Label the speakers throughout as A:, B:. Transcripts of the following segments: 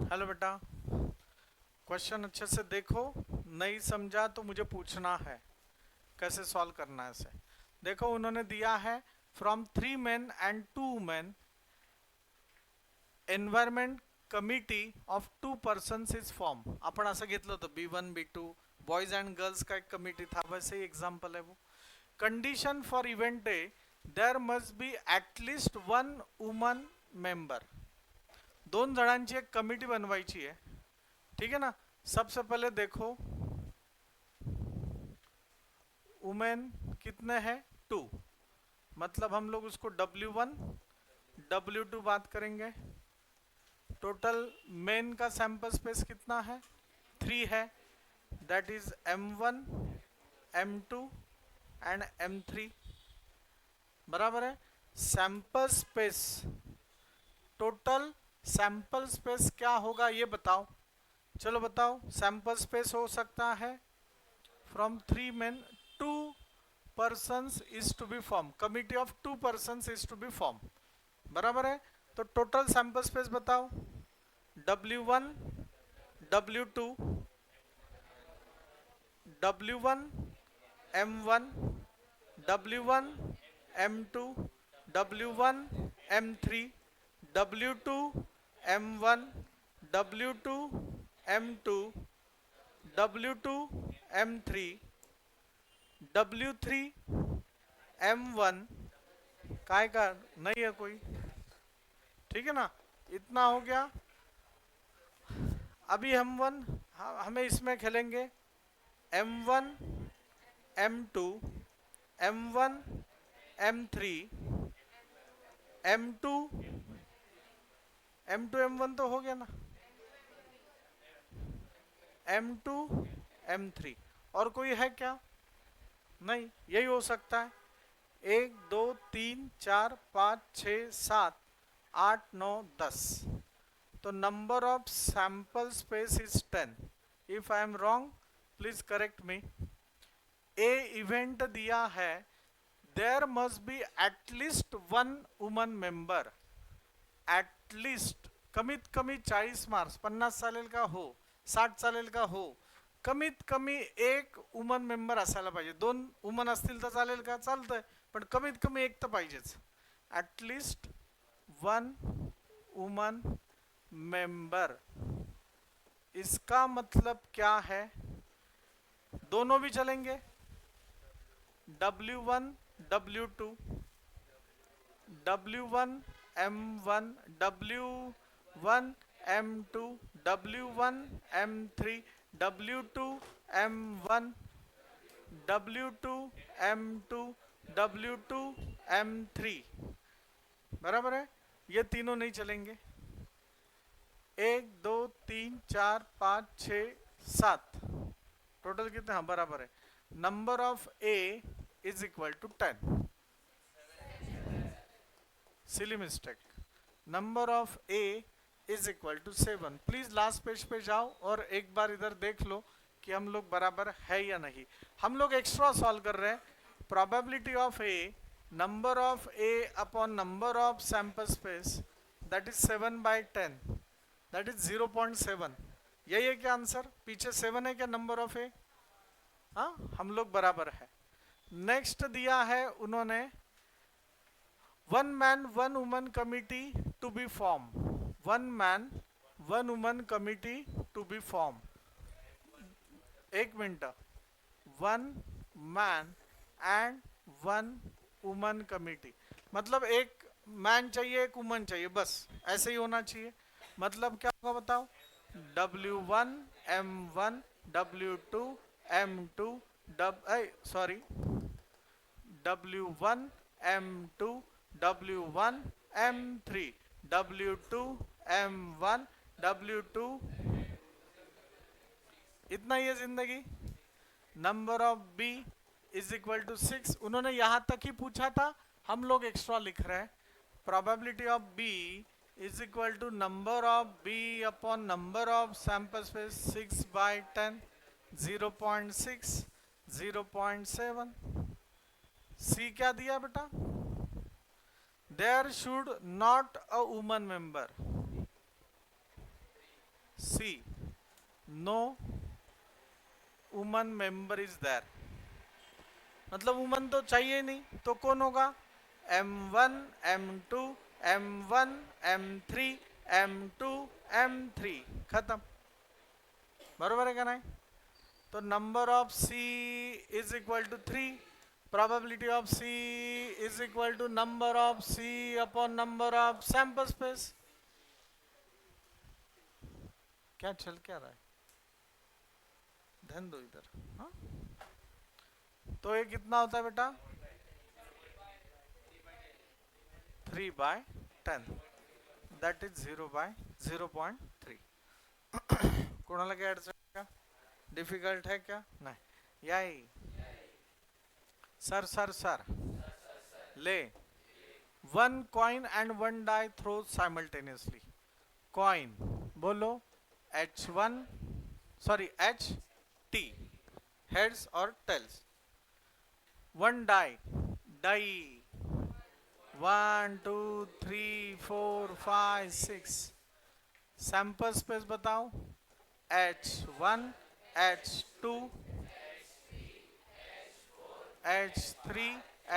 A: Hello बेटा। Question अच्छे से देखो। नहीं समझा तो मुझे पूछना है कैसे सॉल्व करना है इसे। देखो उन्होंने दिया है from 3 men and 2 men environment committee of 2 persons is form. आपण असं घेतलं होतं B1 B2 boys and girls का एक कमिटी था, वैसे ही एग्जाम्पल है वो. Condition for event A there must be at least 1 woman member. 2 जणांची एक कमिटी बनवायची है, ठीक है ना. सबसे पहले देखो वुमेन कितने हैं, 2. मतलब हम लोग उसको W1 W2 बात करेंगे. टोटल मेन का सैंपल स्पेस कितना है, 3 है. That is M1 M2 and M3. बराबर है. Sample space, total sample space क्या होगा ये बताओ. चलो बताओ. सैंपल स्पेस हो सकता है from 3 men 2 persons is to be form. Committee of 2 persons is to be form. बराबर है. तो टोटल सैंपल स्पेस बताओ. W1 W2 W1 M1 W1 M2 W1 M3 W2 M1 W2 M2 W2 M3 W3 M1. काय का नहीं है कोई, ठीक है ना. इतना हो गया. अभी हमें इसमें खेलेंगे M1 M2 M1 M3 M2 M2 M1 तो हो गया ना. M2 M3 और कोई है क्या, नहीं. यही हो सकता है. 1 2 3 4 5 6 7 8 9 10. तो number of sample space is 10. If I am wrong please correct me. A event दिया है there must be at least 1 woman member. At least कमीत कमी 40 मार्क्स, 50 चालेल का हो, 60 चालेल का हो. कमीत कमी एक वुमन मेंबर असायला पाहिजे. 2 वुमन असतील तर चालेल का, चालतंय, पण कमीत कमी एक तर पाहिजेच. At least 1 woman member. इसका मतलब क्या है, दोनों भी चलेंगे. W1 W2 W1 M1 W1 M2 W1 M3 W2 M1 W2 M2 W2 M3. बराबर है. ये तीनों नहीं चलेंगे. 1 2 3 4 5 6 7 टोटल कितने, हाँ बराबर है. Number of A is equal to 10. Silly mistake. Number of A is equal to 7. Please last page पे जाओ और एक बार इधर देख लो कि हम लोग बराबर है या नहीं. हम लोग एक्स्ट्रा सॉल्व कर रहे हैं. Probability of A, number of A upon number of sample space, that is 7/10, that is 0.7. यही है क्या आंसर, पीछे 7 है क्या नंबर ऑफ ए. हाँ हम लोग बराबर है. नेक्स्ट दिया है उन्होंने 1 man 1 woman committee to be form. 1 man 1 woman committee to be form. एक मिनट. 1 man and 1 woman कमिटी मतलब एक मैन चाहिए एक वुमन चाहिए, बस ऐसे ही होना चाहिए. मतलब क्या होगा बताओ. W1 M1 W2 M2 sorry W1 M2 W1 M3 W2 M1 W2. इतना ही है जिंदगी. Number of B is equal to 6. उन्होंने यहां तक ही पूछा था, हम लोग एक्स्ट्रा लिख रहे हैं. Probability of B is equal to number of B upon number of sample space 6/10 0.6 0.7. C क्या दिया बेटा, there should not a woman member. C no woman member is there, मतलब वुमन तो चाहिए ही नहीं, तो कौन होगा? M1 M2 M1 M3 M2 M3, खत्म। बरोबर है क्या नहीं? तो number of C is equal to 3, probability of C is equal to number of C upon number of sample space. क्या चल क्या रहा है? ध्यान दो इधर। हाँ, तो ये कितना होता है बेटा? 3/10, दैट इज 0/0.3। कोणाला काय अडचण का? डिफिकल्ट है क्या? नहीं, यही। सर सर सर ले, 1 coin and 1 die throw simultaneously. Coin बोलो, H1 sorry HT, heads or tails. 1 die, die, 1 2 3 4 5 6, sample space बताओ, H1 H2 H3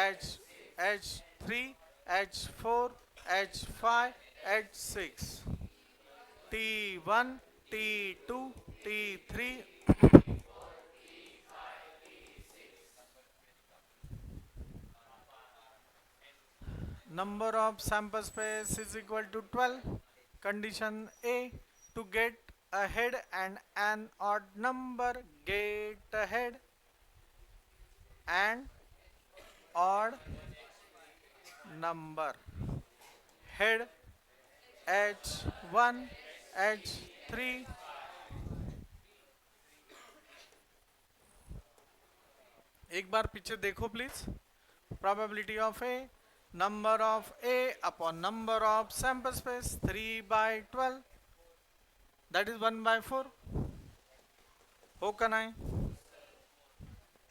A: H3 H4 H5 H6, T1 T2 T3, number of sample space is equal to 12. Condition A, to get ahead and an odd number, get ahead and odd number, head H1 H3, एक बार पीछे देखो please. Probability of A, number of A upon number of sample space, 3/12, that is 1/4। हो का नहीं?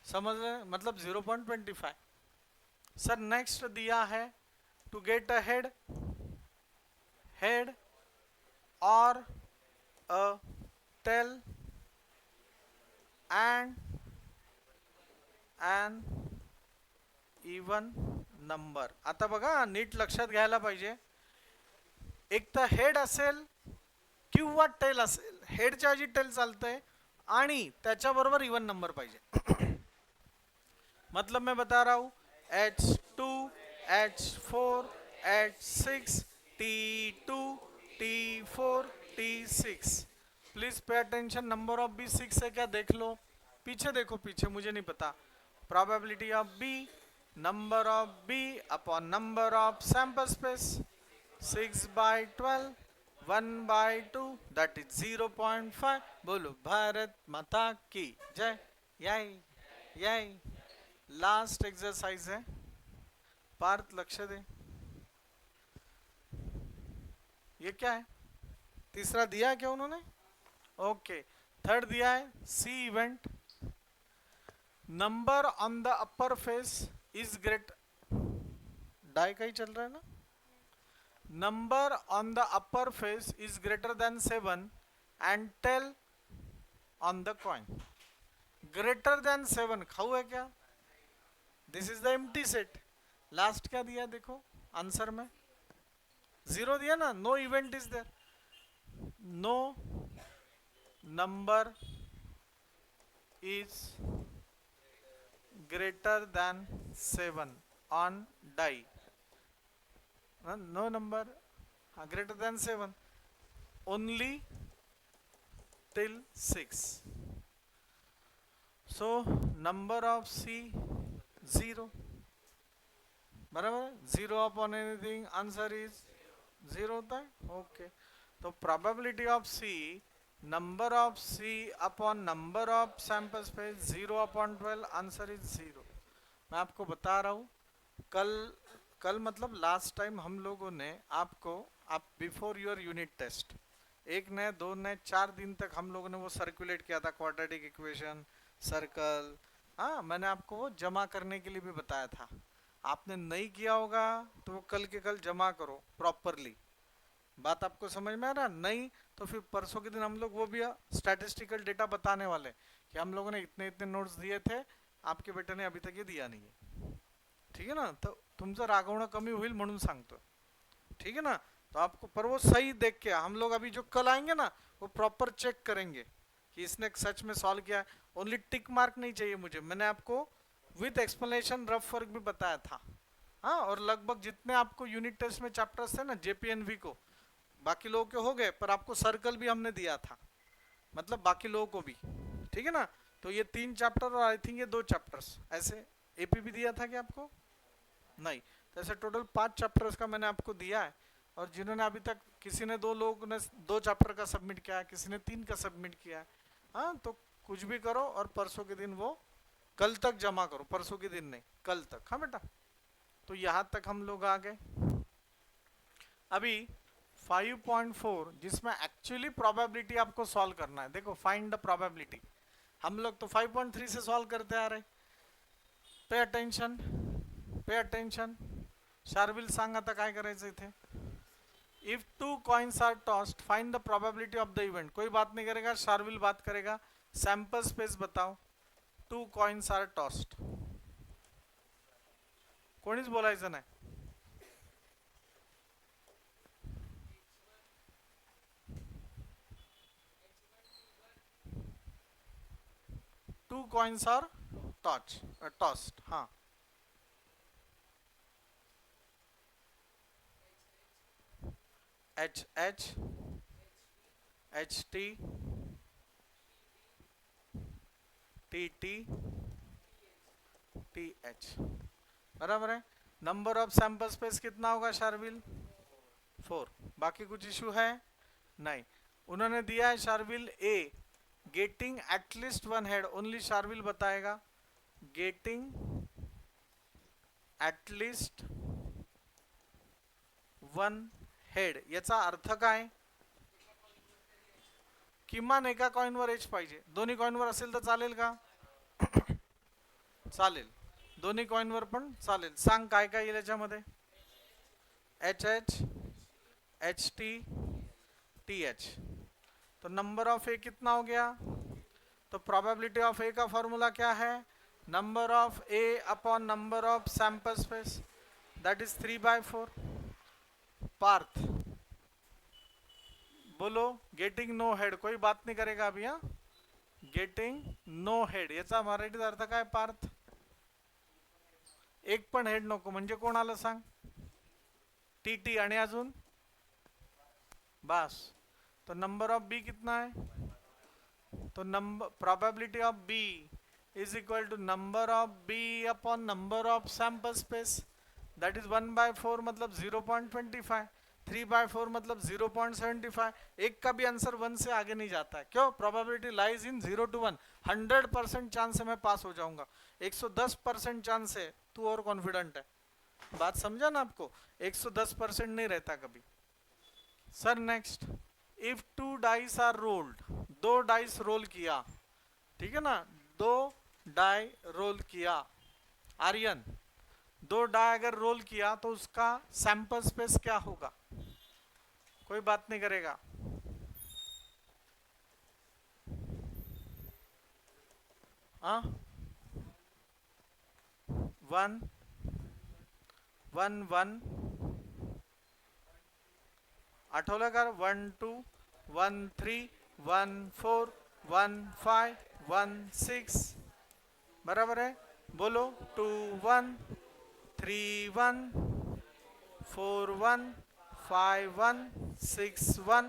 A: समझ रहे? मतलब 0.25। Sir next दिया है to get a head, head और a tail and an even number. आता बघा, नीट लक्षात घ्यायला पाहिजे, एक तर हेड असेल किंवा टेल असेल, हेडच्या ऐवजी टेल चालतंय आणि त्याच्याबरोबर इवन नंबर पाहिजे। मतलब मैं बता रहा हूं, H2 H4 H6 T2 T4 T6, please pay attention. Number of B 6 है क्या? देख लो, पीछे देखो, पीछे मुझे नहीं पता। Probability of B, number of B upon number of sample space, 6/12, 1/2, that is 0.5। बोलो भारत माता की जय। यही यही लास्ट एक्सरसाइज है, पार्थ लक्ष्य दे। ये क्या है? तीसरा दिया है क्या उन्होंने? ओके, थर्ड दिया है C event, number on the upper face is great, die का ही चल रहा है ना। Number on the upper face is greater than 7 and tail on the coin. Greater than 7 खाऊ है क्या? This is the empty set. Last क्या दिया देखो आंसर में? 0 दिया ना, no event is there, no number is greater than 7 on die, no number greater than 7, only till 6, so number of C 0, बराबर? 0 upon anything आंसर इज 0 होता है। Okay, तो probability of C, number of C upon number of sample space, 0/12, answer is 0। मैं आपको बता रहा हूँ, कल मतलब लास्ट टाइम हम लोगों ने आपको, आप बिफोर योर यूनिट टेस्ट, 1 ने 2 ने 4 दिन तक हम लोगों ने वो सर्कुलेट किया था, क्वाड्रेटिक इक्वेशन, सर्कल। हाँ, मैंने आपको वो जमा करने के लिए भी बताया था। आपने नहीं किया होगा तो वो कल के कल जमा करो प्रॉपरली, बात आपको समझ में आ रहा? नहीं तो फिर परसों के दिन हम लोग वो भी स्टैटिस्टिकल डेटा बताने वाले कि हम लोगों ने इतने इतने नोट्स दिए थे, आपके बेटे ने अभी तक ये दिया नहीं है, ठीक है ना? तो तुमचं रागवणं कमी होईल म्हणून सांगतो, ठीक है ना? तो आपको पर वो सही देख के हम लोग अभी जो कल आएंगे ना वो प्रॉपर चेक करेंगे कि इसने सच में सॉल्व किया है। ओनली टिक मार्क नहीं चाहिए मुझे, मैंने आपको विद एक्सप्लेनेशन रफ वर्क भी बताया था। हाँ, और लगभग जितने आपको यूनिट टेस्ट में चैप्टर्स थे ना जेपीएनवी को, बाकी लोगों के हो गए, पर आपको सर्कल भी हमने दिया था, मतलब बाकी लोगों को भी, ठीक है ना? तो ये 3 चैप्टर और आई थिंक ये 2 चैप्टर्स ऐसे एपी भी दिया था कि आपको नहीं, तो ऐसे टोटल 5 चैप्टर्स का मैंने आपको दिया है। और जिन्होंने अभी तक, किसी ने 2 लोगों ने 2 चैप्टर का सबमिट किया है, किसी ने 3 का सबमिट किया है। हाँ, तो कुछ भी करो और परसों के दिन वो कल तक जमा करो, परसों के दिन नहीं, कल तक। हाँ बेटा, तो यहाँ तक हम लोग आ गए। अभी 5.4 जिसमें एक्चुअली प्रोबेबिलिटी आपको सॉल्व करना है। देखो, फाइंड द प्रोबेबिलिटी, हम लोग तो 5.3 से सॉल्व करते आ रहे। Pay attention, pay attention. Sharvil सांग आता काय करायचं इथे? If 2 coins are tossed find the probability of the event. कोई बात नहीं करेगा, शार्विल बात करेगा। सैंपल स्पेस बताओ, 2 कॉइन्स आर टॉस्ड। कोणीच बोलायचं नाही। टू कॉइन्स आर टॉस्ड, हाँ। H H, H T, T T, T H, बराबर है। नंबर ऑफ सैंपल स्पेस कितना होगा शार्विल? 4। बाकी कुछ इशू है? नहीं। उन्होंने दिया है Sharvil A, getting at least 1 head, only Sharvil बताएगा। गेटिंग एटलीस्ट 1 हेड याचा अर्थ काय? किमान एका कॉइनवर एच पाहिजे। दोन्ही कॉइनवर असेल तर चालेल का? चालेल, दोन्ही कॉइनवर पण चालेल। सांग काय काय येईल याच्यामध्ये? H H, H T, T H. तो नंबर ऑफ ए कितना हो गया? तो प्रोबेबिलिटी ऑफ ए का फॉर्मूला क्या है? Number of A upon number of sample space, that is 3/4। Parth बोलो, गेटिंग नो हेड। कोई बात नहीं करेगा अभी। हाँ, गेटिंग नो हेड याचा मराठीत अर्थ काय पार्थ? एक पण हेड नको, म्हणजे कोणाला सांग? टी टी आणि अजून बस। तो नंबर ऑफ बी कितना है? तो number probability of B is equal to number of B upon number of sample space, that is 1/4 मतलब 0.25। 3/4 मतलब 0.75। एक का भी आंसर 1 से आगे नहीं जाता है। क्यों? Probability lies in 0 to 1। 100% chance है मैं पास हो जाऊंगा, 110% चांस है तू और कॉन्फिडेंट है। बात समझा ना आपको? 110% नहीं रहता कभी। Sir next, if 2 dice are rolled, 2 dice roll किया, ठीक है ना? 2 डाई रोल किया, आर्यन 2 डाई अगर रोल किया तो उसका सैंपल स्पेस क्या होगा? कोई बात नहीं करेगा। हाँ, 1 1 1 आठवलं का? 1 2 1 3 1 4 1 5 1 6, बराबर है। बोलो, 2 1 3 1 4 1 5 1 6 1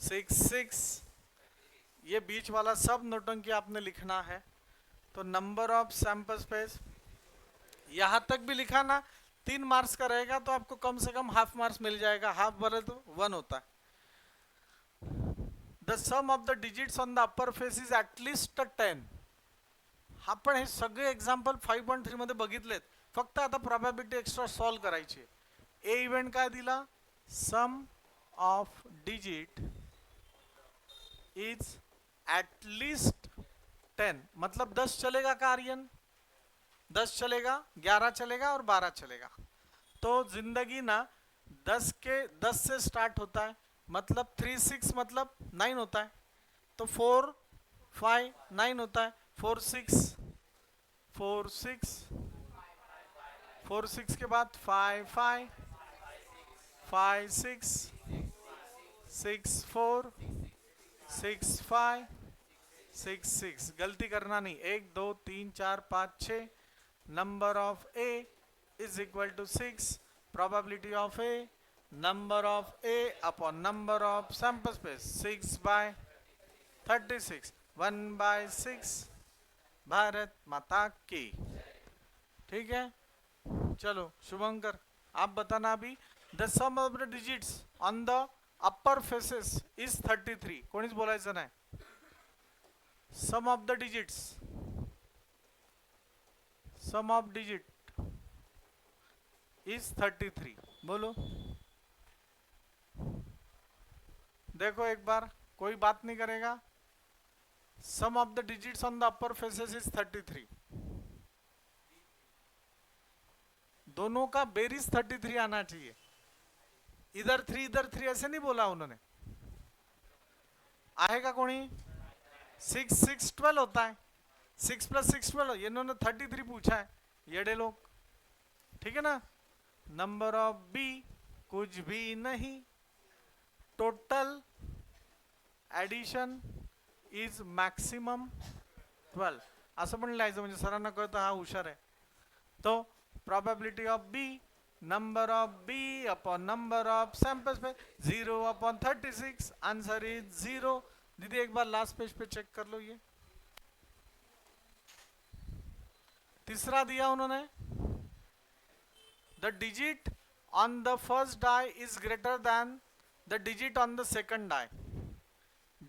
A: 6 6। ये बीच वाला सब नोटंकी आपने लिखना है। तो नंबर ऑफ सैंपल स्पेस यहां तक भी लिखा ना, 3 मार्क्स का रहेगा तो आपको कम से कम हाफ मार्क्स मिल जाएगा। हाफ बोले तो 1 होता है। The sum of the digits on the upper face is at least 10। आपण हे सगळे एक्झाम्पल 5.3 मध्ये बघितलेत, फक्त आता प्रोबॅबिलिटी एक्स्ट्रा सॉल्व करायची। ए इव्हेंट काय दिला? सम ऑफ डिजिट इज एटलीस्ट 10, मतलब 10 चलेगा का आर्यन? 10 चलेगा, 11 चलेगा और 12 चलेगा। तो जिंदगी ना 10 से स्टार्ट होता है, मतलब 3 6 मतलब 9 होता है, तो 4 5 9 होता है, 4 6 4 6 4 6 के बाद 5 5 5 6 6 4 6 5 6 6, गलती करना नहीं, 1 2 3 4 5 6, number of A is equal to 6, probability of A, number of A upon number of sample space, 6 by 36, 1 by 6, Bharat माता की। ठीक है, चलो शुभंकर आप बताना अभी। The sum of the digits on the upper faces is 33, कोणीच बोलायचं नाही। Sum of the digits, sum of digit is 33, बोलो। देखो एक बार, कोई बात नहीं करेगा। सम of the digits on the upper faces is 33, दोनों का बेरीज 33 आना चाहिए। इधर 3 ऐसे नहीं बोला उन्होंने, आएगा कोणी? 6 6 12 होता है, 6 + 6 12, इन्होंने 33 पूछा है, येड़े लोग। ठीक है ना, नंबर ऑफ बी कुछ भी नहीं, टोटल एडिशन इज मॅक्सिमम 12, असं पण लिहायचं, म्हणजे सरांना कळतं हा हुशार आहे। तो probability of B, number of B upon number of sample space, 0 upon 36, answer is 0। दीदी एक बार लास्ट पेज पे चेक कर लो, ये तीसरा दिया उन्होंने, the digit on the first die is greater than the digit on the second die.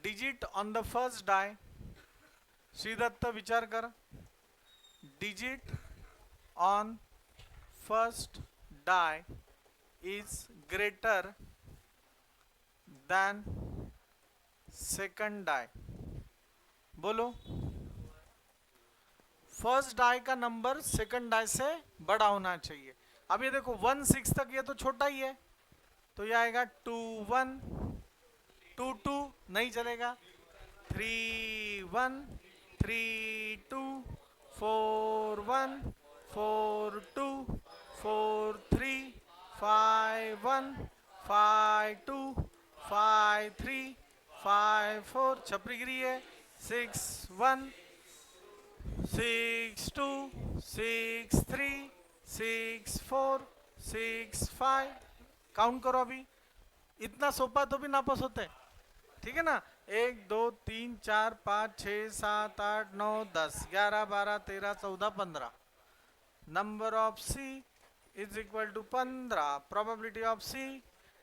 A: Digit on the first die, Shridatta विचार कर, digit on first die is greater than second die, बोलो। फर्स्ट डाई का number second die से बड़ा होना चाहिए। अब ये देखो 1 6 तक, ये तो छोटा ही है, तो ये आएगा 2 1 2 2, नहीं चलेगा, 3 1 3 2 4 1 4 2 4 3 5 1 5 2 5 3 5 4, छपरी गिरी है, 6 1 6 2 6 3 6 4 6 5, काउंट करो अभी। इतना सोपा तो भी नापास होते हैं, ठीक है ना। 1 2 3 4 5 6 7 8 9 10 11 12 13 14 15, number of C is equal to 15, probability of C,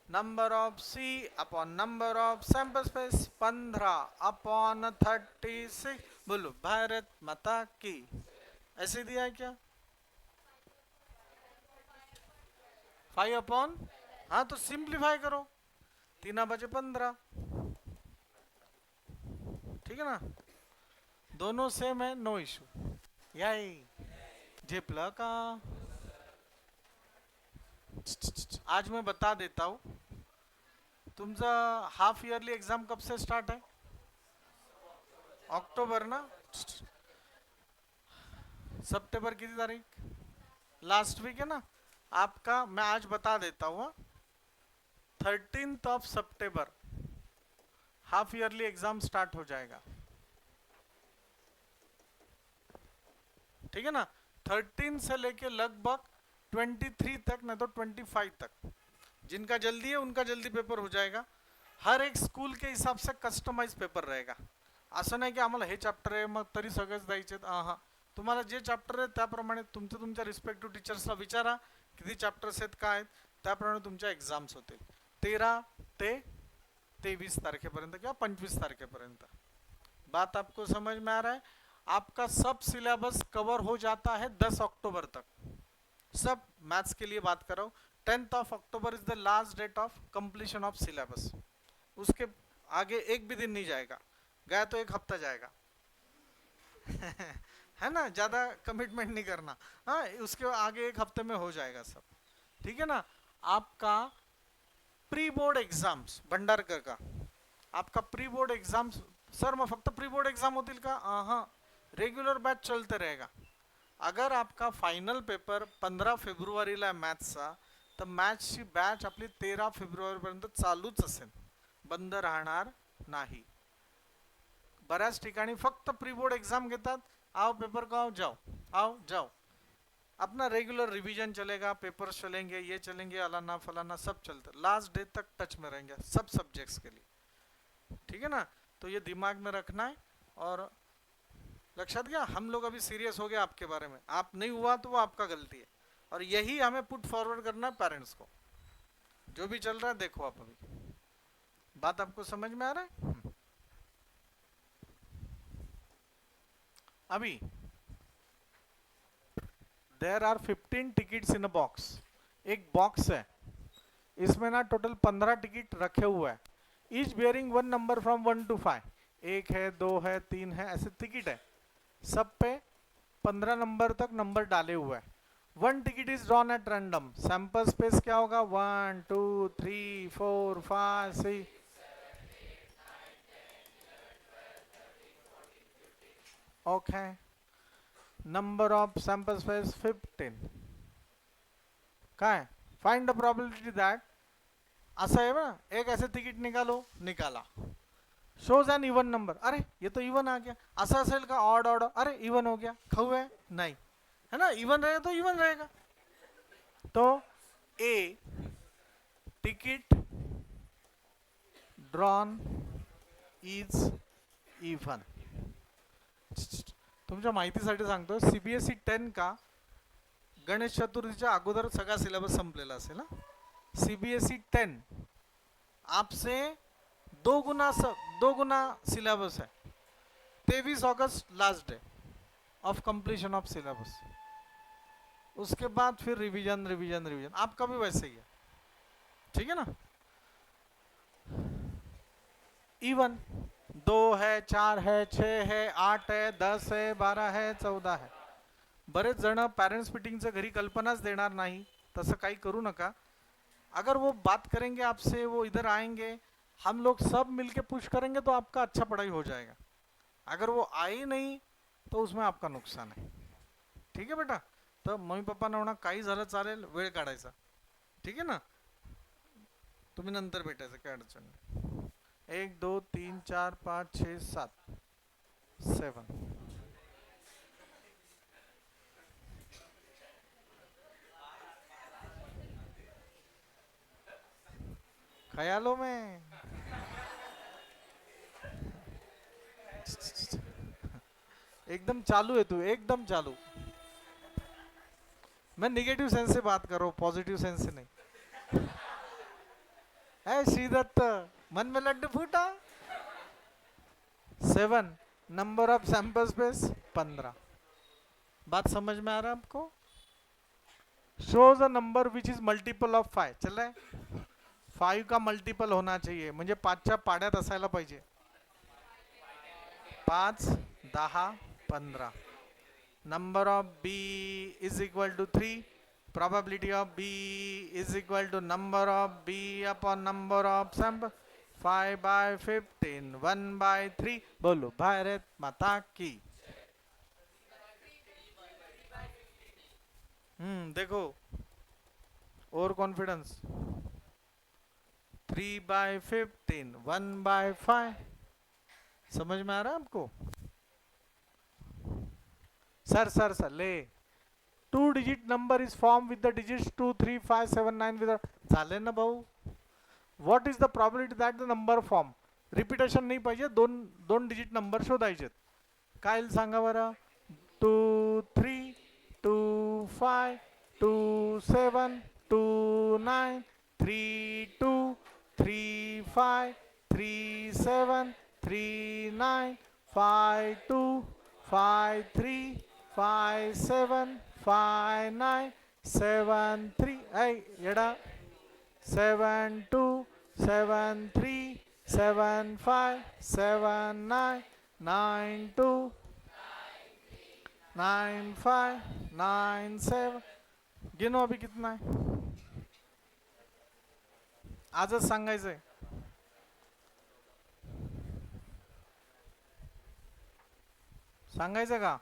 A: number of C upon number of sample space, 15 upon 36, बोलो भारत माता की। ऐसे दिया है क्या? 5 अपॉन, हाँ तो सिंप्लीफाई करो, 3 बजे 15, ठीक है ना, दोनों सेम है, नो इशू। यही झेपला का। आज मैं बता देता हूँ, तुमचा हाफ ईयरली एग्जाम कब से स्टार्ट है? अक्टूबर ना, सितंबर की तारीख, लास्ट वीक है ना आपका। मैं आज बता देता हूँ, 13 सितंबर हाफ ईयरली एग्जाम स्टार्ट हो जाएगा, ठीक है ना। 13 से लेके लगभग 23 तक, नहीं तो 25 तक, जिनका जल्दी है उनका जल्दी पेपर हो जाएगा। हर एक स्कूल के हिसाब से कस्टमाइज पेपर रहेगा, असं नाही की आम्हाला हे चॅप्टर आहे मग तरी सगळेच द्यायचे। हां, तुम्हाला जे चॅप्टर आहे त्याप्रमाणे तुमच्या रिस्पेक्टिव्ह टीचर्सला विचारा किती चॅप्टर्स आहेत, काय आहेत, त्याप्रमाणे तुमच्या एक्झाम्स होतील 13 ते 23 तारखेपर्यंत किंवा 25 तारखेपर्यंत। बात आपको समझ में आ रहा है? आपका सब सिलेबस कवर हो जाता है 10 अक्टूबर तक, सब मैथ्स के लिए बात कर रहा हूँ। 10 October is the last date of completion of syllabus, उसके आगे एक भी दिन नहीं जाएगा, गया तो 1 हफ्ता जाएगा है ना, ज़्यादा कमिटमेंट नहीं करना। हाँ, उसके आगे 1 हफ्ते में हो जाएगा सब, ठीक है ना। आपका प्री बोर्ड एक्झाम्स भंडारकर का आपका प्री बोर्ड एक्झाम्स सर मग फक्त प्री बोर्ड एक्झाम होतील का? हां, रेग्युलर बॅच चलते रहेगा. अगर आपका फायनल पेपर 15 फेब्रुवारीला आहे मॅथ्सचा, तर मॅथ्सची बॅच आपली 13 फेब्रुवारीपर्यंत चालूच असेल, बंद राहणार नाही. बऱ्याच ठिकाणी फक्त प्री बोर्ड एग्जाम घेतात, आओ पेपर को आओ जाओ, आओ जाओ. अपना रेगुलर रिवीजन चलेगा, पेपर्स चलेंगे, ये चलेंगे, अलाना फलाना सब चलता, लास्ट डे तक टच में रहेंगे सब सब्जेक्ट्स के लिए. ठीक है ना? तो ये दिमाग में रखना है. और लक्षात गया, हम लोग अभी सीरियस हो गए आपके बारे में. आप नहीं हुआ तो वो आपका गलती है, और यही हमें पुट फॉरवर्ड करना है पेरेंट्स को. जो भी चल रहा है देखो आप, अभी बात आपको समझ में आ रहा है? अभी there are 15 tickets in a box. एक बॉक्स है, इसमें ना टोटल 15 टिकट रखे हुए हैं. Each bearing 1 number from 1 to 5. 1 है, 2 है, 3 है, ऐसे टिकट है. सब पे 15 नंबर तक नंबर डाले हुए हैं. 1 ticket is drawn at random. Sample space क्या होगा? 1 2 3 4 5 6. Okay, number of sample space 15. काय फाइंड द प्रोबेबिलिटी दैट, असं आहे ना, एक ऐसे तिकीट निकालो, निकाला. Shows N even number. अरे ये तो इवन आ गया. असं असेल का ऑड ऑड? अरे इवन हो गया. खाऊ है नहीं, है ना? इवन रहेगा तो इवन रहेगा. तो ए टिकट ड्रॉन इज इवन. तुमच्या माहितीसाठी सांगतो, सीबीएसई 10 का गणेश चतुर्थीच्या अगोदर सगळा सिलेबस संपलेला असेल ना. सीबीएसई 10 आपसे दो गुना सिलेबस है. 23 अगस्त last day of completion of syllabus. उसके बाद फिर रिवीजन रिवीजन रिवीजन. आपका भी वैसे ही है. ठीक है ना? इवन 2 है, 4 है, 6 है, 8 है, 10 है, 12 है, 14 है. बरेच जण पेरेंट्स मीटिंगचं घरी कल्पनाच देणार नाही. तसं काही करू नका. अगर वो बात करेंगे आपसे, वो इधर आएंगे, हम लोग सब मिलके पुश करेंगे तो आपका अच्छा पढ़ाई हो जाएगा. अगर वो आए नहीं तो उसमें आपका नुकसान है. ठीक है बेटा? तर मम्मी पप्पा म्हणा काही झालं चालेल, वेळ काढायचा. ठीक आहे ना? तुम्ही नंतर भेटायचं, काय अडचण नाही. 1 2 3 4 5 6 7 7. ख्यालों में एकदम चालू है तू, एकदम चालू. मैं निगेटिव सेंस से बात कर रहा हूँ, पॉजिटिव सेंस से नहीं. है श्रीदत्त, मन में लड्डू फूटा. 7 नंबर ऑफ सैंपल स्पेस 15. बात समझ में आ रहा है आपको? Shows a number which is multiple of 5. चल रहा है? 5 का मल्टीपल होना चाहिए, म्हणजे 5च्या पाड्यात असायला पाहिजे. 5 10 15. Number of B is equal to 3. probability of B is equal to number of B upon number of sample. 5 by 15, 1 by 3. बोलो भारत माता की. देखो और कॉन्फिडेंस. 3 by 15, 1 by 5. समझ में आ रहा है आपको? सर ले. 2 digit number is formed with the digits 2 3 5 7 9 with the झाले ना भाऊ. what is the probability that the number form. Repetition नाही पाहिजे, दोन डिजिट नंबर शोधायचे. काय सांगा बरं? 2 3 2 5 2 7 2 9 3 2 3 5 3 7 3 9 5 2 5 3 5 7 5 9 7 3. ऐ येडा. 7 2 7 3 7 5 7 9 9 2 9 5 9 7. गिनो अभी कितना है? आजच सांगायचंय. सांगायचं का?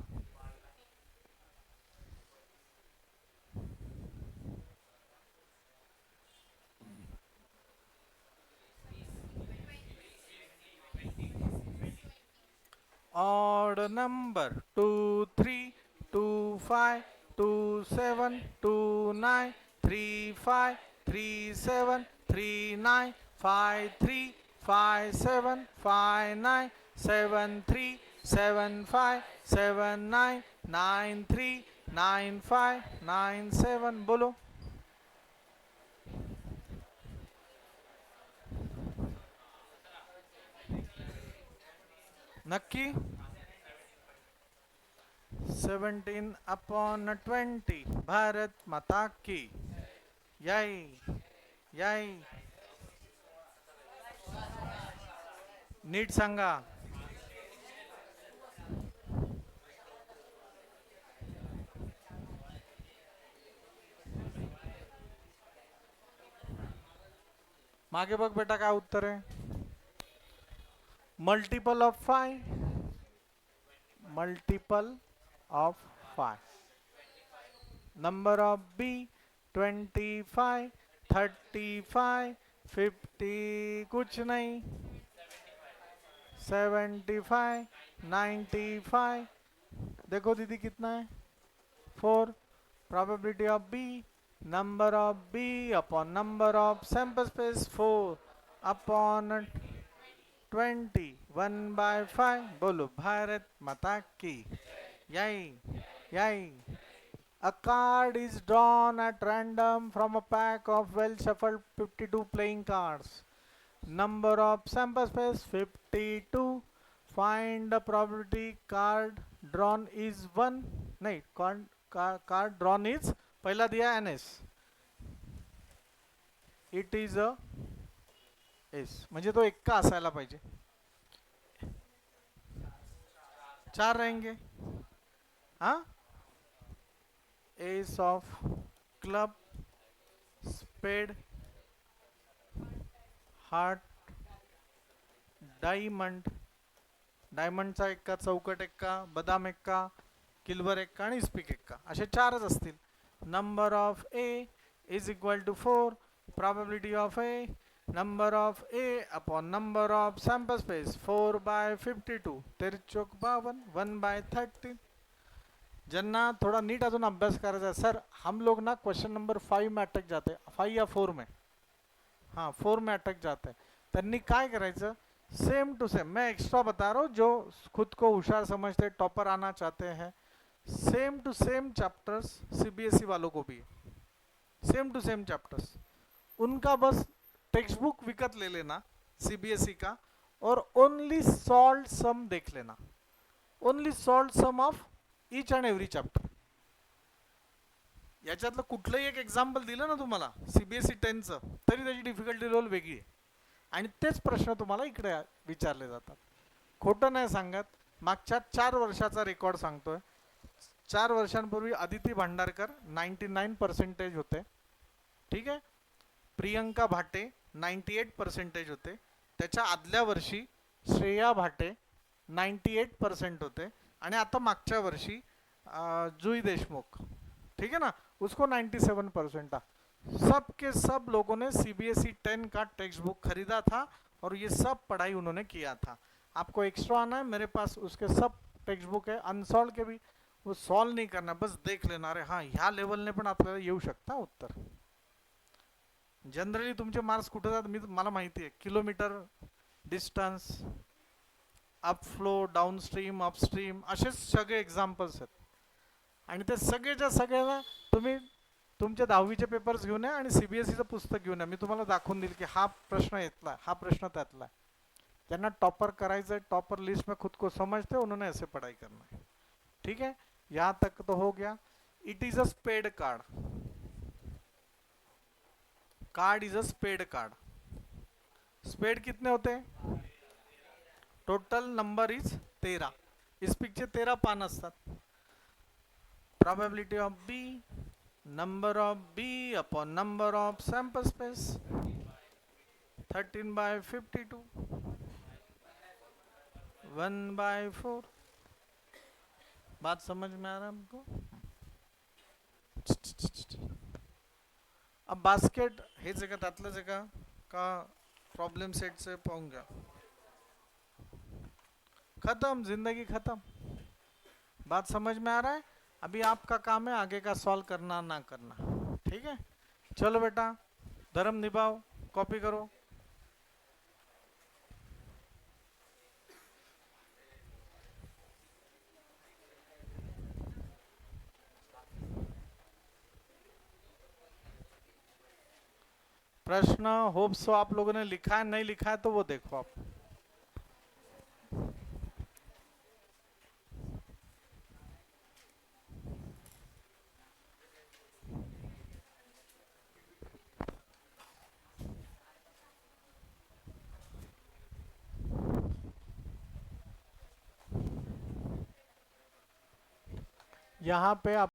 A: Odd number 2 3 2 5 2 7 2 9 3 5 3 7 3 9 5 3 5 7 5 9 7 3 7 5 7 9 9 3 9 5 9 7. बोलो. नक्की. 17/20. भारत माता की. याई याई. नीट सांगा. मागे बघ बेटा काय उत्तर आहे. Multiple of 5. Multiple of 5. Number of B 25 35 50 कुछ नहीं 75 95. देखो दीदी कितना है 4. Probability of B number of B upon number of sample space 4 upon 20 1/5. बोलो भारत माता की. यही यही. A card is drawn at random from a pack of well shuffled 52 playing cards. Number of sample space 52. Find the probability card drawn is 1. नहीं card drawn is पहला दिया NS. It is a S. म्हणजे तो एक्का असायला पाहिजे. 4 रहेंगे. हाँ. Ace of club, spade, heart, diamond. डायमंडचा एक्का, चौकट एक्का, बदाम एक्का, किल्वर एक्का आणि स्पीक एक्का असे 4च असतील. Number of A is equal to 4. Probability of A number of A upon number of sample space 4/52. 13 चौक 52 1/30. ज्यांना थोड़ा नीट अजून अभ्यास करायचा है सर, हम लोग ना क्वेश्चन नंबर 5 में अटक जाते हैं. 5 या 4 में. हाँ 4 में अटक जाते हैं. त्यांनी काय करायचं, सेम टू सेम. मैं एक्स्ट्रा बता रहा हूँ जो खुद को होशियार समझते टॉपर आना चाहते हैं. Same to same chapters CBSE वालों को भी. Same to same chapters. उनका बस टेक्स्ट बुक विकत ले लेना सीबीएसई का और ओनली सॉल्व सम देख लेना. Only solve sum of each and every chapter. याच्यातलं कुठलंही एक एक्झाम्पल दिलं ना तुम्हाला सीबीएसई 10चं तरी त्याची डिफिकल्टी लेवल वेगळी आहे. आणि तेच प्रश्न तुम्हाला इकडे विचारले जातात. खोटं नाही सांगत. मागच्या 4 वर्षाचा रेकॉर्ड सांगतोय. 4 वर्षांपूर्वी अदिती भांडारकर 99% होते. ठीक आहे. प्रियंका भाटे 98% होते. त्याच्या आदल्या वर्षी श्रेया भाटे 98% होते. आणि आता मागच्या वर्षी जुई देशमुख, ठीक है ना, उसको 97% था. सब के सब लोगों ने सीबीएसई 10 का टेक्स्ट बुक खरीदा था और ये सब पढ़ाई उन्होंने किया था. आपको एक्स्ट्रा आना है, मेरे पास उसके सब टेक्स्ट बुक है. अनसॉल्व के भी वो सॉल्व नहीं करना, बस देख लेना. अरे हाँ ह्या लेवलने पण आपल्याला येऊ शकता उत्तर. जनरली तुमचे मार्क्स कुठे जातात मला माहिती आहे. किलोमीटर डिस्टन्स, अपफ्लो, डाउनस्ट्रीम, अपस्ट्रीम असेच सगळे एक्झाम्पल्स आहेत. आणि ते सगळेच्या सगळ्याला तुम्ही तुमचे 10वीचे पेपर्स घेऊन या आणि सीबीएसईचं पुस्तक घेऊन या. मी तुम्हाला दाखवून देईल की हा प्रश्न येतला, हा प्रश्न त्यातला. ज्यांना टॉपर करायचं है, टॉपर लिस्ट में खुद को समझते उन्होंने ऐसे पढ़ाई करना है. ठीक है. यहाँ तक तो हो गया. It is a spade card. Card is a spade card. Spade कितने होते हैं? Total number is 13. इस्पिकचे 13 पान असतात. Probability of B number of B upon number of sample space 13/52, 1/4। बात समझ में आ रहा है हमको? अब बास्केट हे जगत आतल्या जगा का प्रॉब्लम सेट से पाहूंगा, खत्म, जिंदगी खत्म। बात समझ में आ रहा है? अभी आपका काम है आगे का सॉल्व करना ना करना, ठीक है? चलो बेटा, धर्म निभाओ, कॉपी करो। प्रश्न होप सो आप लोगों ने लिखा है, नहीं लिखा है तो वो देखो आप। यहाँ पे आप